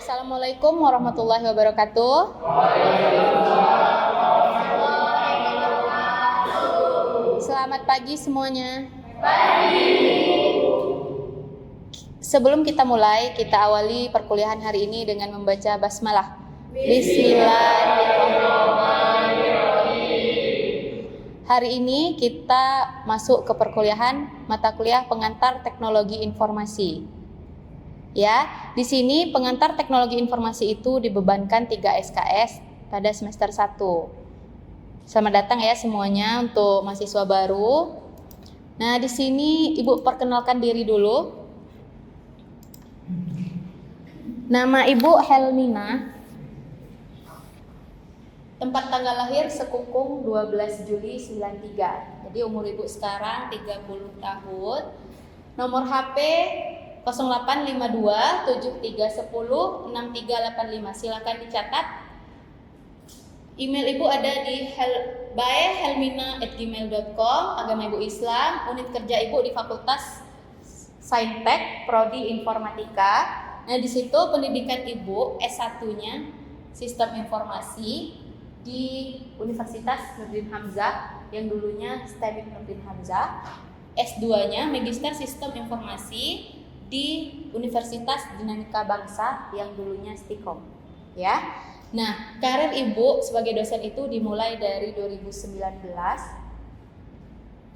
Assalamualaikum warahmatullahi wabarakatuh. Selamat pagi semuanya. Sebelum kita mulai, kita awali perkuliahan hari ini dengan membaca basmalah. Bismillahirrahmanirrahim. Hari ini kita masuk ke perkuliahan mata kuliah pengantar teknologi informasi. Ya, di sini pengantar teknologi informasi itu dibebankan 3 SKS pada semester 1. Selamat datang ya semuanya untuk mahasiswa baru. Nah, di sini Ibu perkenalkan diri dulu. Nama Ibu Helmina. Tempat tanggal lahir Sekungkung 12 Juli 93. Jadi umur Ibu sekarang 30 tahun. Nomor HP 0852 7310 6385. Silakan dicatat. Email Ibu ada di helmina@gmail.com. Agama Ibu Islam. Unit kerja Ibu di Fakultas Saintek, Prodi Informatika. Nah, di situ pendidikan Ibu S1-nya Sistem Informasi di Universitas Nurdin Hamzah yang dulunya STEMIK Nurdin Hamzah. S2-nya Magister Sistem Informasi di Universitas Dinamika Bangsa yang dulunya STIKOM, ya. Nah, karir Ibu sebagai dosen itu dimulai dari 2019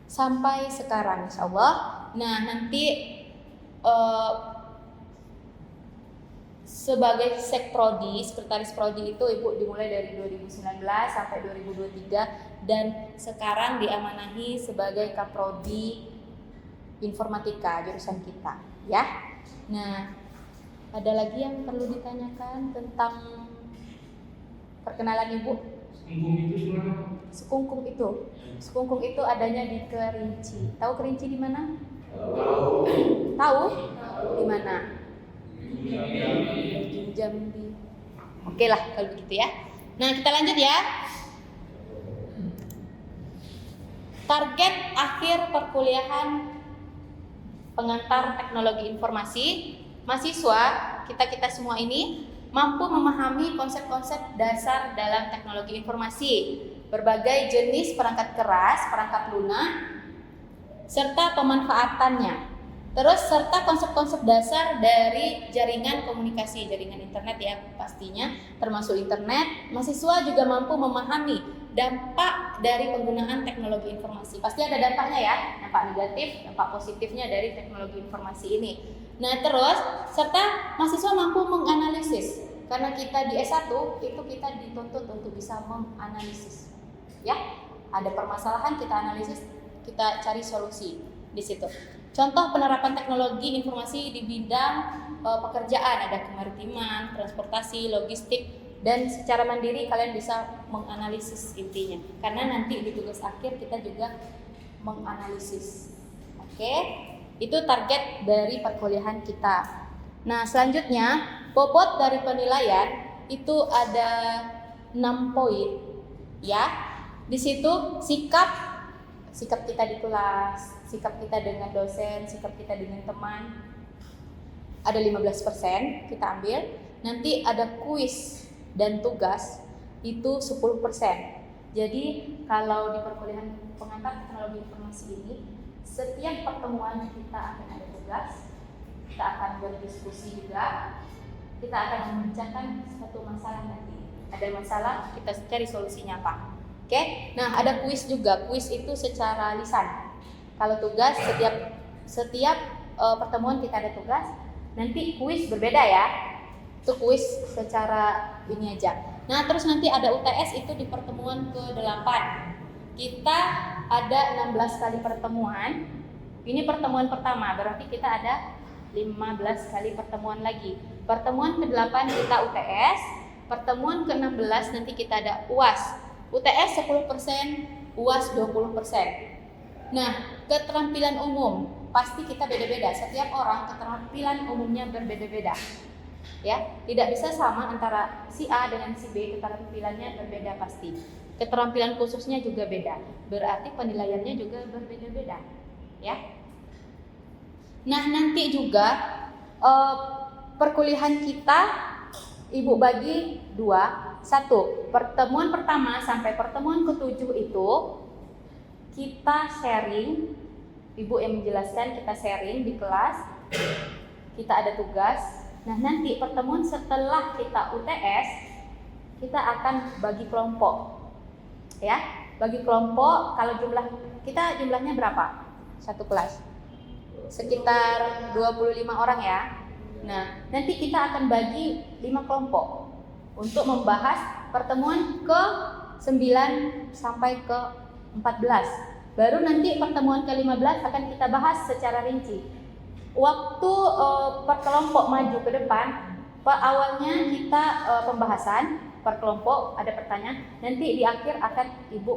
sampai sekarang, insyaallah. Nah, nanti sebagai sekprodi, sekretaris prodi itu Ibu dimulai dari 2019 sampai 2023 dan sekarang diamanahi sebagai kaprodi informatika jurusan kita, ya. Nah, ada lagi yang perlu ditanyakan tentang perkenalan Ibu? Sekungkung Sekungkung itu adanya di Kerinci. Tahu Kerinci di mana? Tahu? Di mana? Di Jambi. Oke lah kalau begitu ya. Nah, kita lanjut ya. Target akhir perkuliahan pengantar teknologi informasi, mahasiswa kita semua ini mampu memahami konsep-konsep dasar dalam teknologi informasi, berbagai jenis perangkat keras, perangkat lunak, serta pemanfaatannya. Terus serta konsep-konsep dasar dari jaringan komunikasi, jaringan internet ya pastinya, termasuk internet. Mahasiswa juga mampu memahami dampak dari penggunaan teknologi informasi. Pasti ada dampaknya ya, dampak negatif, dampak positifnya dari teknologi informasi ini. Nah, terus serta mahasiswa mampu menganalisis. Karena kita di S1 itu kita dituntut untuk bisa menganalisis. Ya, ada permasalahan kita analisis, kita cari solusi di situ. Contoh penerapan teknologi informasi di bidang pekerjaan, ada kemaritiman, transportasi, logistik, dan secara mandiri kalian bisa menganalisis intinya. Karena nanti di tugas akhir kita juga menganalisis. Oke, itu target dari perkuliahan kita. Nah, selanjutnya bobot dari penilaian itu ada 6 poin, ya. Di situ sikap kita di kelas, sikap kita dengan dosen, sikap kita dengan teman. Ada 15% kita ambil. Nanti ada kuis dan tugas itu 10%. Jadi kalau di perkuliahan pengantar teknologi informasi ini, setiap pertemuan kita akan ada tugas, kita akan berdiskusi juga, kita akan memecahkan suatu masalah nanti. Ada masalah, kita cari solusinya apa. Oke, nah ada kuis juga. Kuis itu secara lisan. Kalau tugas setiap pertemuan kita ada tugas. Nanti kuis berbeda ya. Itu kuis secara ini aja. Nah, terus nanti ada UTS itu di pertemuan ke-8. Kita ada 16 kali pertemuan. Ini pertemuan pertama, berarti kita ada 15 kali pertemuan lagi. Pertemuan ke-8 kita UTS. Pertemuan ke-16 nanti kita ada UAS. UTS 10%, UAS 20%. Nah, keterampilan umum pasti kita beda-beda. Setiap orang keterampilan umumnya berbeda-beda. Ya, tidak bisa sama antara si A dengan si B, keterampilannya berbeda pasti. Keterampilan khususnya juga beda. Berarti penilaiannya juga berbeda-beda. Ya. Nah, nanti juga perkuliahan kita Ibu bagi dua. Satu, pertemuan pertama sampai pertemuan ketujuh itu kita sharing. Ibu yang menjelaskan, kita sharing di kelas. Kita ada tugas. Nah, nanti pertemuan setelah kita UTS, kita akan bagi kelompok. Ya, bagi kelompok. Kalau jumlahnya berapa? Satu kelas. Sekitar 25 orang ya. Nah, nanti kita akan bagi 5 kelompok untuk membahas pertemuan ke 9 sampai ke 14. Baru nanti pertemuan ke-15 akan kita bahas secara rinci. Waktu per kelompok maju ke depan, awalnya kita pembahasan per kelompok, ada pertanyaan. Nanti di akhir akan Ibu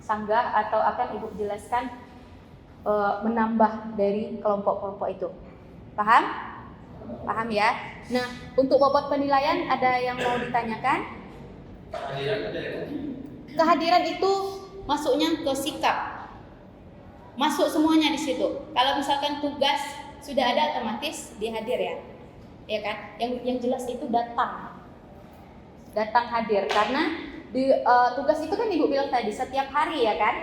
sanggah atau akan Ibu jelaskan menambah dari kelompok-kelompok itu. Paham? Paham ya? Nah, untuk bobot penilaian ada yang mau ditanyakan? Kehadiran itu masuknya ke sikap. Masuk semuanya di situ. Kalau misalkan tugas sudah ada, otomatis dia hadir ya. Ya kan? Yang jelas itu datang. Datang hadir karena di tugas itu kan Ibu bilang tadi setiap hari ya kan?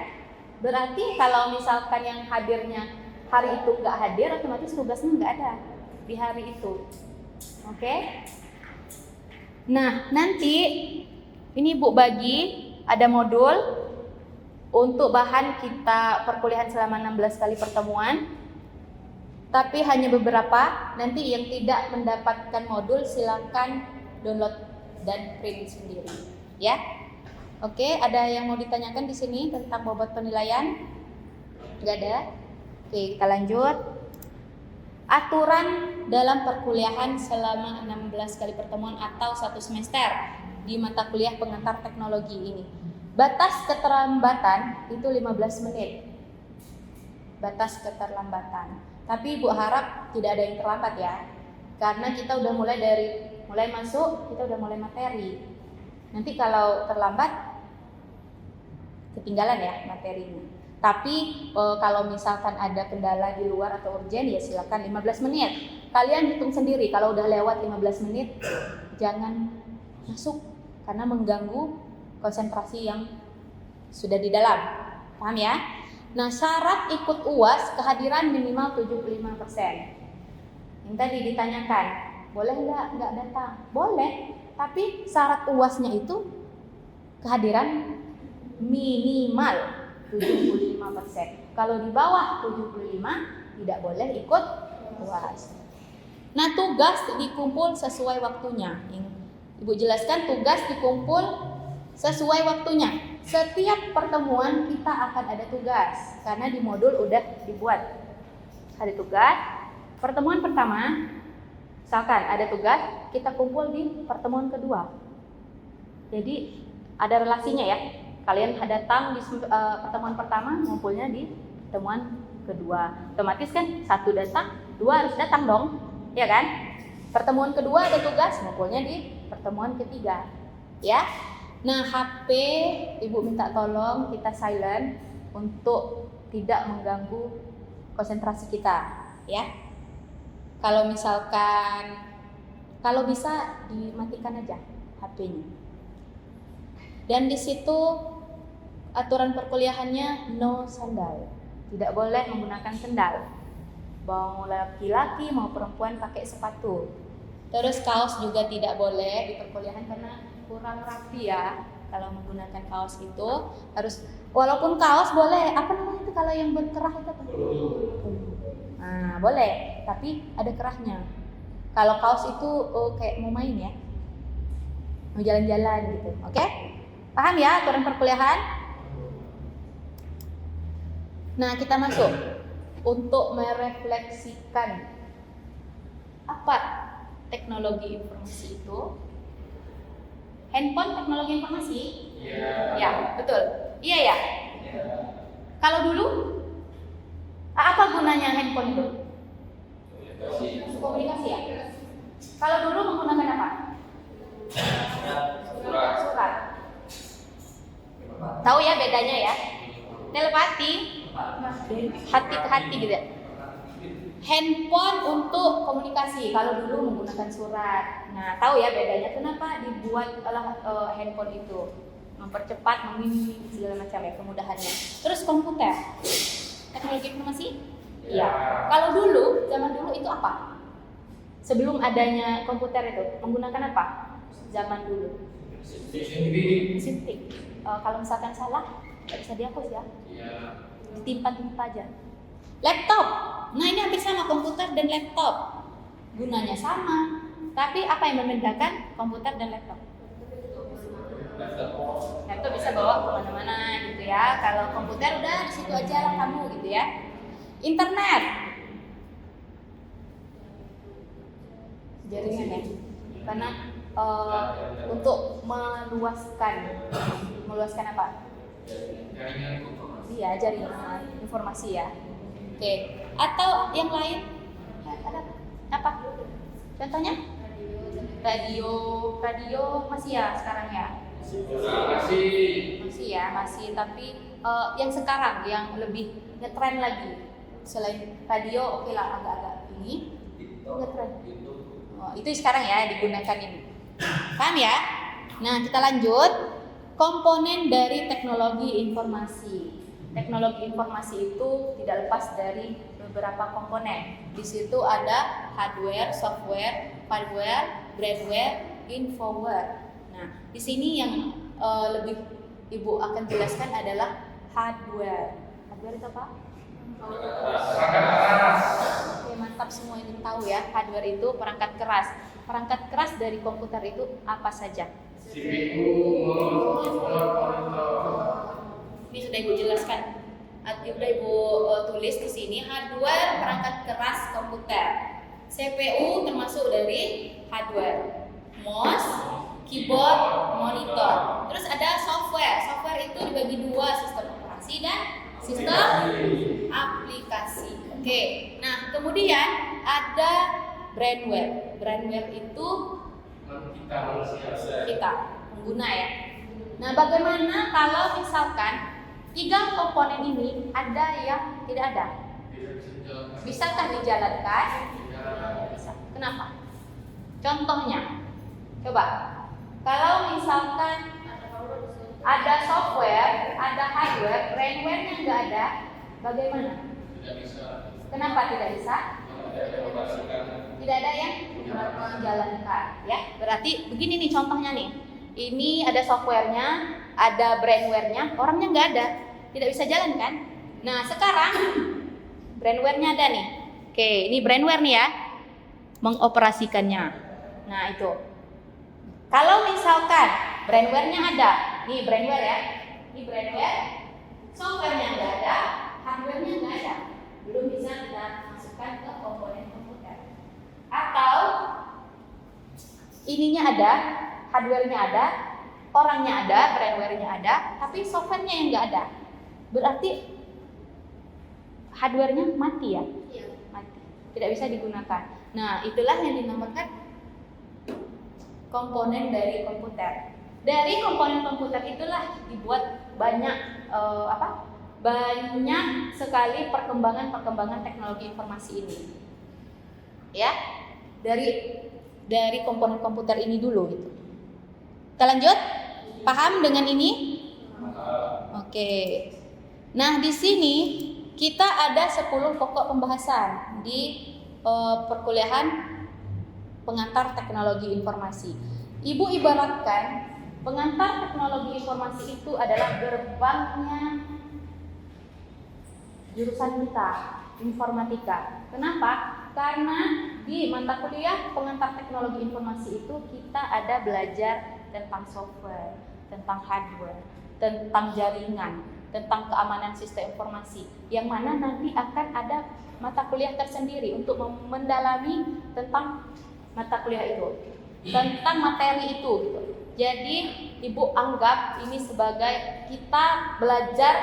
Berarti kalau misalkan yang hadirnya hari itu nggak hadir, otomatis tugasnya nggak ada di hari itu. Oke? Nah, nanti ini Bu bagi ada modul untuk bahan kita perkuliahan selama 16 kali pertemuan. Tapi hanya beberapa. Nanti yang tidak mendapatkan modul silakan download dan print sendiri, ya. Oke, ada yang mau ditanyakan di sini tentang bobot penilaian? Enggak ada? Oke, kita lanjut. Aturan dalam perkuliahan selama 16 kali pertemuan atau 1 semester di mata kuliah pengantar teknologi ini. Batas keterlambatan itu 15 menit. Batas keterlambatan. Tapi Ibu harap tidak ada yang terlambat ya. Karena kita udah mulai masuk, kita udah mulai materi. Nanti kalau terlambat ketinggalan ya materinya. Tapi kalau misalkan ada kendala di luar atau urgen ya silakan 15 menit. Kalian hitung sendiri, kalau udah lewat 15 menit jangan masuk karena mengganggu konsentrasi yang sudah di dalam. Paham ya? Nah, syarat ikut UAS kehadiran minimal 75%. Yang tadi ditanyakan, boleh nggak datang? Boleh, tapi syarat UASnya itu kehadiran minimal 75%. Kalau di bawah 75 tidak boleh ikut UAS. Nah, tugas dikumpul sesuai waktunya. Ibu jelaskan tugas dikumpul sesuai waktunya. Setiap pertemuan kita akan ada tugas karena di modul udah dibuat. Ada tugas. Pertemuan pertama, misalkan ada tugas, kita kumpul di pertemuan kedua. Jadi ada relasinya ya. Kalian datang di pertemuan pertama, ngumpulnya di pertemuan kedua. Otomatis kan satu datang, dua harus datang dong, ya kan? Pertemuan kedua ada tugas, ngumpulnya di pertemuan ketiga, ya. Nah, HP Ibu minta tolong kita silent untuk tidak mengganggu konsentrasi kita, ya. Kalau misalkan, kalau bisa dimatikan aja HP-nya. Dan di situ aturan perkuliahannya no sandal, tidak boleh menggunakan sendal. Mau laki-laki mau perempuan pakai sepatu. Terus kaos juga tidak boleh di perkuliahan karena kurang rapi ya. Kalau menggunakan kaos itu harus, walaupun kaos boleh, apa namanya itu kalau yang berkerah itu apa? Nah, boleh, tapi ada kerahnya. Kalau kaos itu kayak mau main ya, mau jalan-jalan gitu, oke? Paham ya aturan perkuliahan? Nah, kita masuk untuk merefleksikan apa teknologi informasi itu. Handphone teknologi informasi? Iya. Ya, betul. Iya ya? Iya. Kalau dulu apa gunanya handphone itu? Komunikasi ya? Kalau dulu menggunakan apa? Surat. Tahu ya bedanya ya? Telepati, hati ke hati gitu ya. Handphone untuk komunikasi. Kalau dulu menggunakan surat. Nah, tahu ya bedanya kenapa dibuat handphone itu? Mempercepat, membimbing segala macam ya kemudahannya. Terus komputer, teknologi informasi? Iya. Kalau dulu, zaman dulu itu apa? Sebelum adanya komputer itu menggunakan apa? Zaman dulu. Shifting. Kalau misalkan salah, nggak bisa dihapus ya. Ditimpa-timpa aja. Laptop. Nah, ini hampir sama komputer dan laptop. Gunanya sama. Tapi apa yang membedakan komputer dan laptop? Laptop bisa bawa kemana-mana gitu ya. Kalau komputer udah di situ aja lah kamu gitu ya. Internet. Jaringan ya. Karena untuk meluaskan apa? Iya, jaringan informasi ya. Oke. Atau yang lain? Ada apa? Contohnya? Radio masih ya sekarang ya? Masih. Tapi yang sekarang yang lebih ngetren lagi selain radio, oke lah agak-agak ini ngetren. Itu sekarang ya digunakan ini. Paham ya? Nah, kita lanjut. Komponen dari teknologi informasi. Teknologi informasi itu tidak lepas dari beberapa komponen. Di situ ada hardware, software, firmware, brainware, infoware. Nah, di sini yang lebih Ibu akan jelaskan adalah hardware. Hardware itu apa? Oke, mantap, semua ini tahu ya. Hardware itu perangkat keras. Perangkat keras dari komputer itu apa saja? CPU, monitor. Ini sudah Ibu jelaskan. Sudah Ibu tulis di sini hardware perangkat keras komputer. CPU termasuk dari hardware. Mouse, keyboard, monitor. Terus ada software. Software itu dibagi dua, sistem operasi dan sistem aplikasi. Oke. Nah, kemudian ada brainware. Brainware itu kita pengguna ya. Nah, bagaimana kalau misalkan tiga komponen ini ada yang tidak ada? Bisakah dijalankan? Bisa. Kenapa? Contohnya, coba. Kalau misalkan ada software, ada hardware, brainware-nya nggak ada, bagaimana? Tidak bisa. Kenapa tidak bisa? Tidak ada yang menjalankan, ya. Berarti begini nih contohnya nih. Ini ada softwarenya, ada brainware-nya, orangnya nggak ada, tidak bisa jalan kan? Nah, sekarang brainware-nya ada nih. Oke, ini brainware nih ya, mengoperasikannya. Nah, itu. Kalau misalkan brainware-nya ada, nih brainware ya, ini brainware, software-nya nggak ada, hardware-nya nggak ada, belum bisa kita masukkan ke komponen komputer. Atau ininya ada, hardware-nya ada, orangnya ada, brainware-nya ada, tapi software-nya yang nggak ada. Berarti hardware-nya mati ya? Iya. Mati. Tidak bisa digunakan. Nah, itulah yang dinamakan komponen dari komputer. Dari komponen komputer itulah dibuat banyak banyak sekali perkembangan teknologi informasi ini. Ya, dari komponen komputer ini dulu gitu. Kita lanjut? Paham dengan ini? Oke. Nah, di sini kita ada 10 pokok pembahasan di perkuliahan pengantar teknologi informasi. Ibu ibaratkan pengantar teknologi informasi itu adalah gerbangnya jurusan kita, informatika. Kenapa? Karena di mata kuliah pengantar teknologi informasi itu kita ada belajar tentang software, tentang hardware, tentang jaringan, tentang keamanan sistem informasi, yang mana nanti akan ada mata kuliah tersendiri untuk mendalami tentang mata kuliah itu, tentang materi itu gitu. Jadi Ibu anggap ini sebagai kita belajar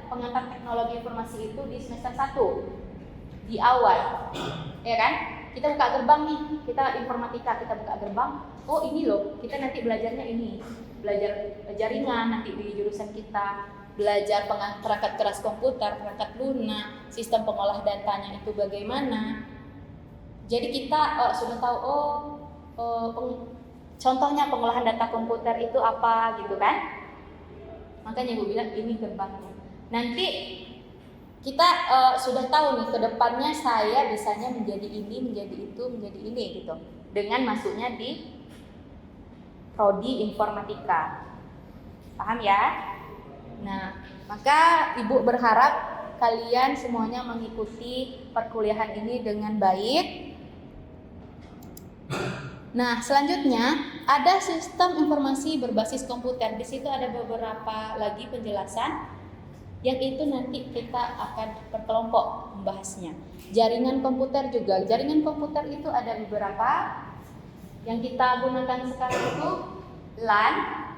pengantar teknologi informasi itu di semester 1 di awal, ya kan? Kita buka gerbang nih, kita informatika, kita buka gerbang. Oh ini loh, kita nanti belajarnya ini, belajar jaringan nanti di jurusan kita, belajar perangkat keras komputer, perangkat lunak, sistem pengolah datanya itu bagaimana. Jadi kita sudah tahu contohnya pengolahan data komputer itu apa gitu kan? Makanya Ibu bilang ini gerbangnya. Nanti kita sudah tahu nih ke depannya saya bisanya menjadi ini, menjadi itu, menjadi ini gitu. Dengan masuknya di prodi informatika. Paham ya? Nah, maka Ibu berharap kalian semuanya mengikuti perkuliahan ini dengan baik. Nah, selanjutnya ada sistem informasi berbasis komputer. Di situ ada beberapa lagi penjelasan yang itu nanti kita akan berkelompok membahasnya. Jaringan komputer juga. Jaringan komputer itu ada beberapa yang kita gunakan sekarang itu LAN,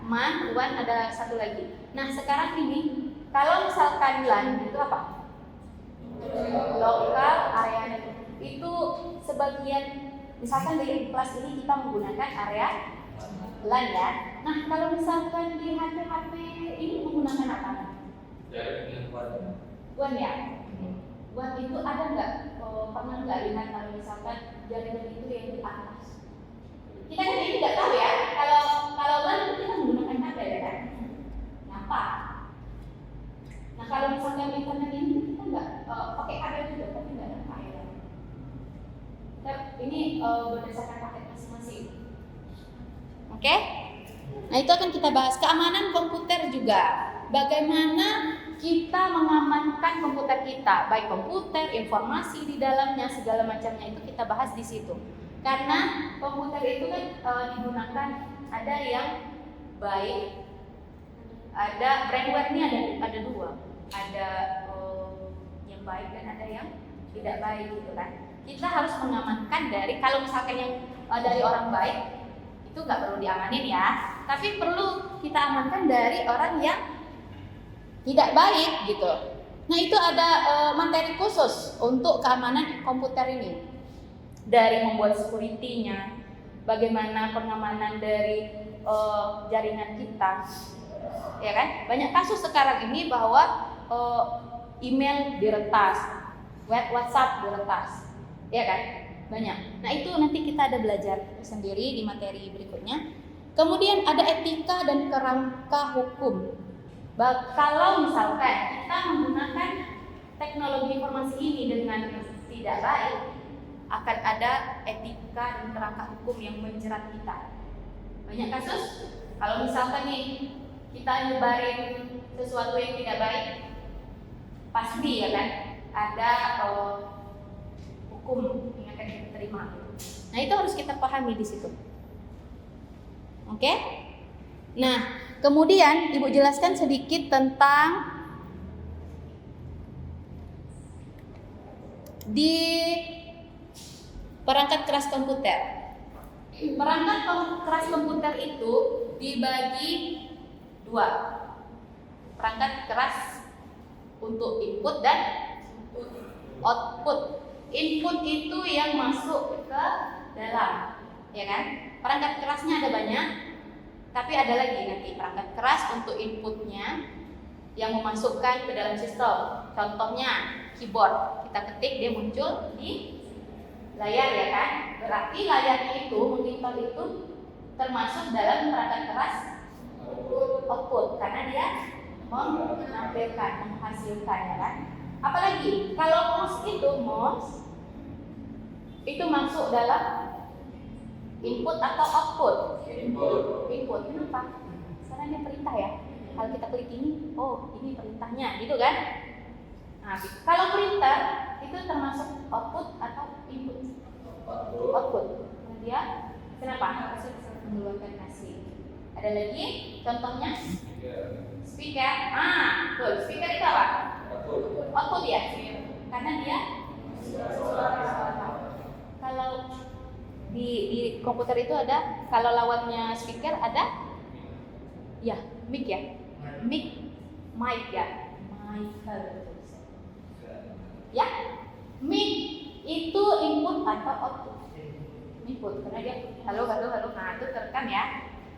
MAN, WAN, ada satu lagi. Nah, sekarang ini kalau misalkan LAN itu apa? Lokal area network. Itu sebagian. Misalkan di kelas ini kita menggunakan area LAN ya. Nah, kalau misalkan di HP ini menggunakan apa? WAN ya. WAN itu ada nggak? Pernah nggak lihat kalau misalkan jaringan itu yang di atas? Kita kan ini nggak tahu ya. Kalau WAN itu kita menggunakan kabel ya kan? Ngapa? Nah, kalau misalkan internet ini kita nggak pakai kabel juga, tapi nggak ada kabel. Ini berdasarkan paket masing-masing. Oke? Nah, itu akan kita bahas keamanan komputer juga. Bagaimana kita mengamankan komputer kita, baik komputer, informasi di dalamnya, segala macamnya itu kita bahas di situ. Karena komputer itu kan digunakan ada yang baik, ada brandware-nya ada dua, ada yang baik dan ada yang tidak baik gitu kan. Kita harus mengamankan dari, kalau misalkan yang dari orang baik itu nggak perlu diamanin ya, tapi perlu kita amankan dari orang yang tidak baik gitu. Nah, itu ada materi khusus untuk keamanan komputer ini, dari membuat security-nya, bagaimana pengamanan dari jaringan kita, ya kan? Banyak kasus sekarang ini bahwa email diretas, WhatsApp diretas, ya kan? Banyak. Nah, itu nanti kita ada belajar sendiri di materi berikutnya. Kemudian ada etika dan kerangka hukum. Kalau misalkan kita menggunakan teknologi informasi ini dengan tidak baik, akan ada etika dan kerangka hukum yang menjerat kita. Banyak kasus, kalau misalkan nih kita nyebarin sesuatu yang tidak baik, pasti ya kan ada hukum yang akan kita terima. Nah, itu harus kita pahami di situ. Oke? Nah, kemudian Ibu jelaskan sedikit tentang di perangkat keras komputer. Perangkat keras komputer itu dibagi dua. Perangkat keras untuk input dan output. Input itu yang masuk ke dalam, ya kan? Perangkat kerasnya ada banyak, tapi ada lagi nanti perangkat keras untuk inputnya yang memasukkan ke dalam sistem. Contohnya keyboard, kita ketik dia muncul di layar ya kan? Berarti layarnya itu monitor itu termasuk dalam perangkat keras output karena dia menampilkan, menghasilkan ya kan? Apalagi kalau mouse itu masuk dalam input atau output? Input. Kenapa? Karena ini perintah ya. Kalau kita klik ini, oh ini perintahnya, gitu kan? Nah, kalau perintah itu termasuk output atau input? Output. Nah, dia kenapa? Harus mengeluarkan hasil. Ada lagi contohnya? Speaker. Betul. Speaker itu apa? Output ya. Karena dia kalau di komputer itu ada, kalau lawannya speaker ada ya mic ya. Mic ya. Ya. Mic itu input atau output? Input karena dia halo. Nah, itu terekam ya.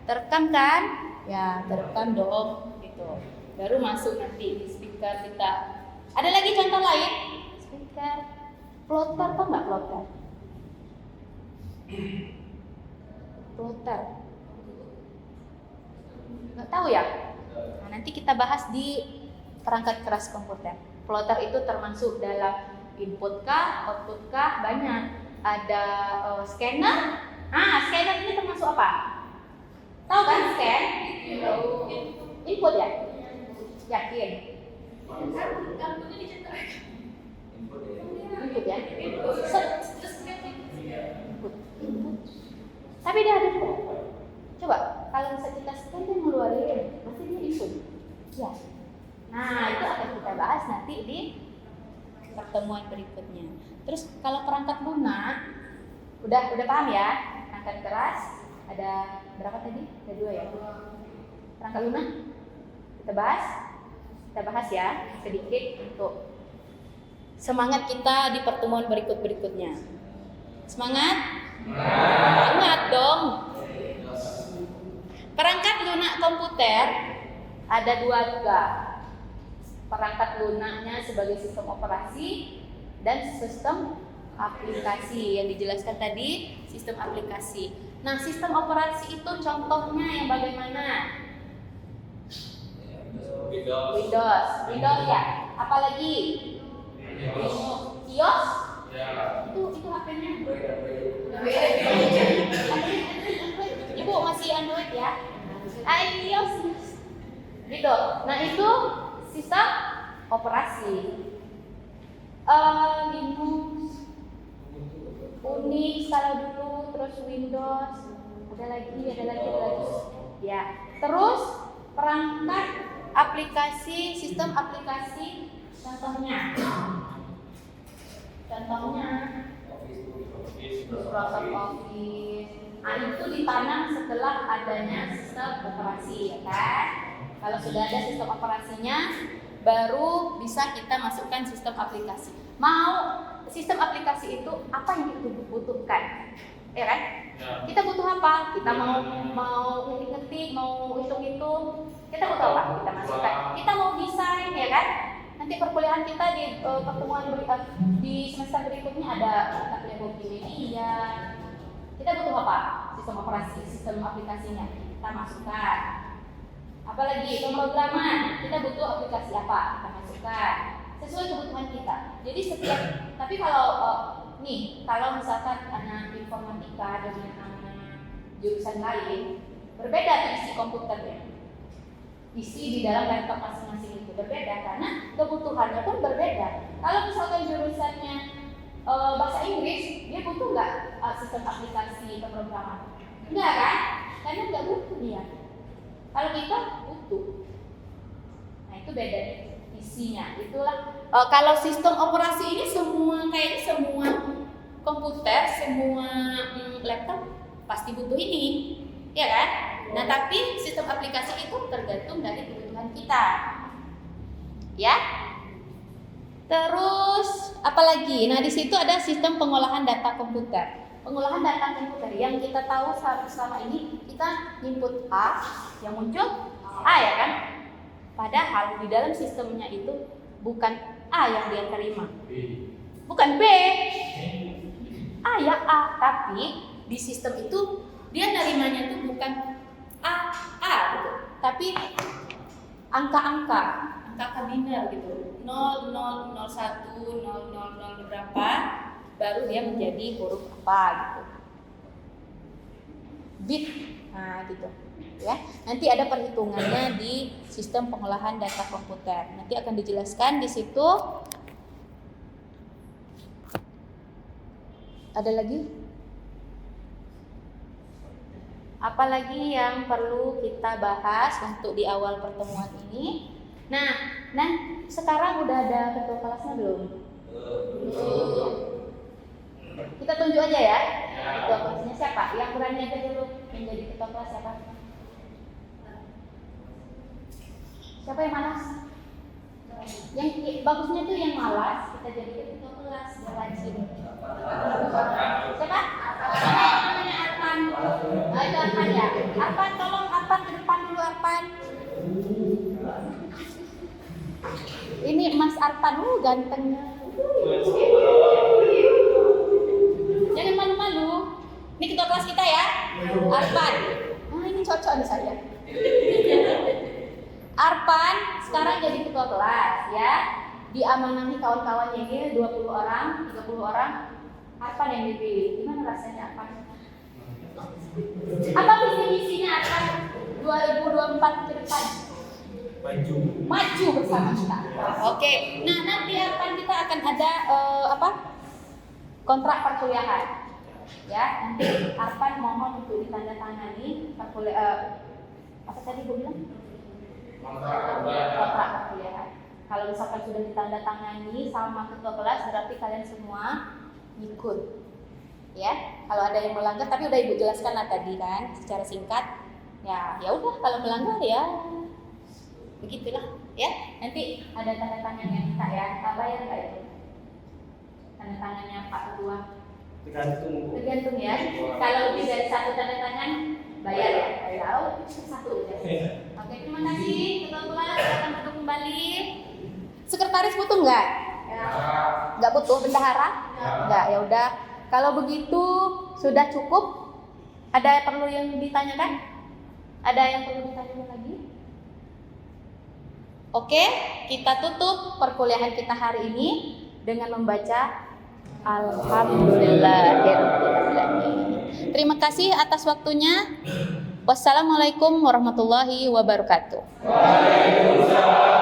Terekam kan? Ya, terekam dong gitu. Baru masuk nanti di speaker kita. Ada lagi contoh lain? Speaker plotter, tau nggak plotter? Plotter. Nggak tahu ya? Nah, nanti kita bahas di perangkat keras komputer. Plotter itu termasuk dalam input kah, output kah, banyak. Ada scanner. Scanner ini termasuk apa? Tahu kan scan? Input ya? Yakin? Input ya? Input. Tapi dia ada dua. Coba kalau misalnya kita scan dan ngeluarin, pasti dia input. Ya. Nah, itu akan kita bahas nanti di pertemuan berikutnya. Terus kalau perangkat lunak, udah paham ya? Perangkat keras ada berapa tadi? Ada 2 ya. Perangkat lunak kita bahas ya sedikit untuk semangat kita di pertemuan berikutnya. Semangat? Semangat dong. Perangkat lunak komputer ada 2 juga. Perangkat lunaknya sebagai sistem operasi dan sistem aplikasi yang dijelaskan tadi, sistem aplikasi. Nah, sistem operasi itu contohnya yang bagaimana? Windows ya. Apalagi? iOS? Itu HP-nya. Android. Ibu masih Android ya? iOS. Gitu. Nah, itu sistem operasi. Linux, Unix kalau dulu, terus Windows, ada lagi. Ya. Terus perangkat aplikasi, sistem aplikasi contohnya Microsoft Office. Nah, itu ditanam setelah adanya sistem operasi, ya kan? Kalau sudah ada sistem operasinya, baru bisa kita masukkan sistem aplikasi. Mau sistem aplikasi itu apa yang kita butuhkan? Ya kan? Kita butuh apa? Kita mau ngetik, mau hitung-hitung. Kita butuh apa? Kita masukkan. Kita mau desain, ya kan? Nanti perkuliahan kita di pertemuan di semester berikutnya ada mata multimedia. Kita butuh apa? Sistem operasi, sistem aplikasinya. Kita masukkan. Apalagi pemrograman, kita butuh aplikasi apa? Kita masukkan sesuai kebutuhan kita. Jadi setiap, tapi kalau kalau misalkan anak informatika dengan anak jurusan lain berbeda isi komputernya, isi di dalam laptop masing-masing itu berbeda karena kebutuhannya pun berbeda. Kalau misalkan jurusannya bahasa Inggris, dia butuh nggak sistem aplikasi pemrograman? Enggak kan? Karena nggak butuh dia. Kalau kita butuh. Nah, itu beda isinya. Itulah kalau sistem operasi ini semua komputer, semua laptop pasti butuh ini, ya kan? Nah, tapi sistem aplikasi itu tergantung dari kebutuhan kita. Ya. Terus apalagi? Nah, di situ ada sistem pengolahan data komputer. Pengolahan data komputer yang kita tahu selama ini kita input A, yang muncul A, ya kan? Padahal di dalam sistemnya itu bukan A yang dia terima, bukan B, A ya A, tapi di sistem itu dia nerimanya itu bukan A gitu, tapi angka biner gitu, 0, 0, 01, 0, 0, 0 berapa, baru dia menjadi huruf apa gitu, bit, nah gitu ya. Nanti ada perhitungannya di sistem pengolahan data komputer. Nanti akan dijelaskan di situ. Ada lagi? Apalagi yang perlu kita bahas untuk di awal pertemuan ini? Nah, sekarang udah ada ketua kelasnya belum? Kita tunjuk aja ya. Ketua kelasnya siapa? Yang berani aja dulu menjadi ketua kelas siapa? Siapa yang malas? Yang bagusnya tuh yang malas kita jadikan ketua kelas, biar rajin. Siapa? Namanya Arpan. Itu Arpan ya. Arpan, tolong Arpan ke depan dulu, Arpan. Ini Mas Arpan, gantengnya. Jangan malu-malu. Ini Arpan. Nah, ini cocok nih saya. Arpan sekarang jadi ketua kelas ya. Diamanahi kawan-kawannya ini 20 orang, 30 orang. Arpan yang dipilih. Gimana rasanya Arpan? Apa visi misinya Arpan 2024 ke depan? Maju bersama kita. Oke. Nah, nanti Arpan kita akan ada kontrak perkuliahan. Ya, nanti Arpan mohon untuk ditandatangani apa tadi gue bilang? Kontrak perkuliahan. Kalau misalkan sudah ditandatangani sama ketua kelas, berarti kalian semua ikut. Ya, kalau ada yang melanggar, tapi udah Ibu jelaskan lah tadi kan, secara singkat. Ya udah, kalau melanggar ya begitulah. Ya, nanti ada tanda tangannya kita ya. Tak bayar nggak itu? Tanda tangannya Pak Ketua. Tergantung ya. Kalau lebih dari satu tanda tangan, bayar ya. Kalau satu aja. Oke, terima kasih ketua kelas. Silakan duduk kembali. Sekretaris butuh nggak? Ya. Nggak butuh. Bendahara? Nggak. Ya udah. Kalau begitu sudah cukup. Ada yang perlu yang ditanyakan? Ada yang perlu ditanyakan lagi? Oke, kita tutup perkuliahan kita hari ini dengan membaca Alhamdulillahirrahmanirrahim. Terima kasih atas waktunya. Wassalamualaikum warahmatullahi wabarakatuh. Waalaikumsalam.